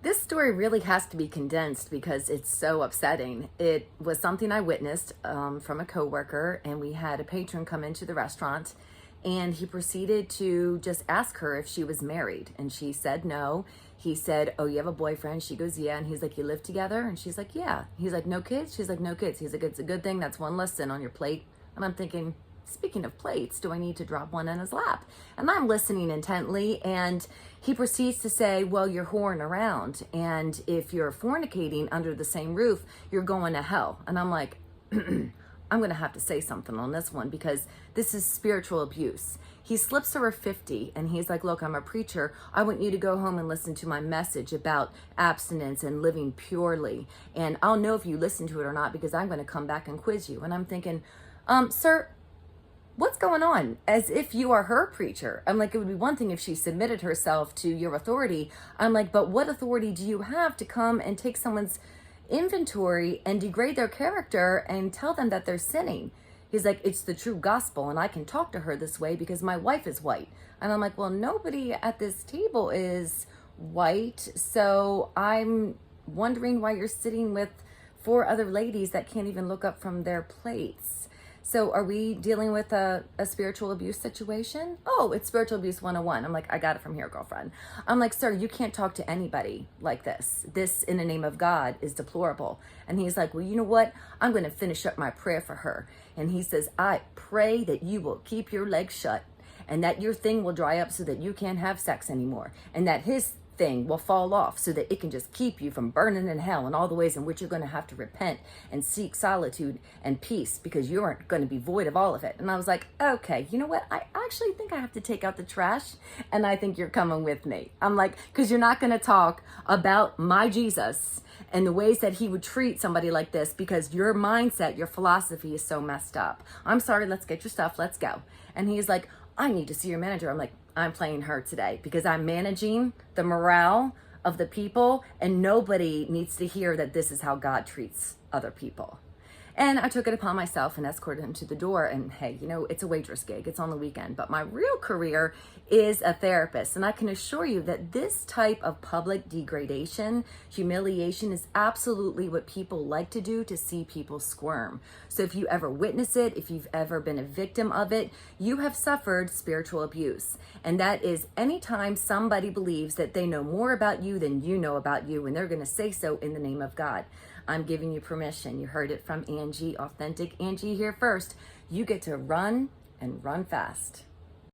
This story really has to be condensed because it's so upsetting. It was something I witnessed from a coworker, and we had a patron come into the restaurant, and he proceeded to just ask her if she was married, and she said no. He said, "Oh, you have a boyfriend?" She goes, "Yeah." And he's like, "You live together?" And she's like, "Yeah." He's like, "No kids?" She's like, "No kids." He's like, "It's a good thing. That's one less sin on your plate." And I'm thinking, speaking of plates, do I need to drop one in his lap? And I'm listening intently, and he proceeds to say, "Well, you're whoring around, and if you're fornicating under the same roof, you're going to hell." And I'm like, I'm going to have to say something on this one because this is spiritual abuse. He slips her a 50 and he's like, "Look, I'm a preacher. I want you to go home and listen to my message about abstinence and living purely. And I'll know if you listen to it or not because I'm going to come back and quiz you." And I'm thinking, sir, what's going on? As if you are her preacher. I'm like, it would be one thing if she submitted herself to your authority. I'm like, but what authority do you have to come and take someone's inventory and degrade their character and tell them that they're sinning? He's like, "It's the true gospel, and I can talk to her this way because my wife is white." And I'm like, well, nobody at this table is white, so I'm wondering why you're sitting with 4 other ladies that can't even look up from their plates. So are we dealing with a spiritual abuse situation? Oh, it's spiritual abuse 101. I'm like, I got it from here, girlfriend. I'm like, "Sir, you can't talk to anybody like this. This, in the name of God, is deplorable." And he's like, "Well, you know what? I'm going to finish up my prayer for her." And he says, "I pray that you will keep your legs shut and that your thing will dry up so that you can't have sex anymore, and that his thing will fall off so that it can just keep you from burning in hell and all the ways in which you're going to have to repent and seek solitude and peace because you aren't going to be void of all of it." And I was like, okay, you know what? I actually think I have to take out the trash, and I think you're coming with me. I'm like, because you're not going to talk about my Jesus and the ways that he would treat somebody like this because your mindset, your philosophy is so messed up. I'm sorry, let's get your stuff, let's go. And he's like, "I need to see your manager." I'm like, I'm playing her today because I'm managing the morale of the people, and nobody needs to hear that this is how God treats other people. And I took it upon myself and escorted him to the door. And hey, you know, it's a waitress gig. It's on the weekend. But my real career is a therapist. And I can assure you that this type of public degradation, humiliation is absolutely what people like to do to see people squirm. So if you ever witness it, if you've ever been a victim of it, you have suffered spiritual abuse. And that is anytime somebody believes that they know more about you than you know about you, and they're going to say so in the name of God. I'm giving you permission. You heard it from Angie, Authentic Angie here first. You get to run and run fast.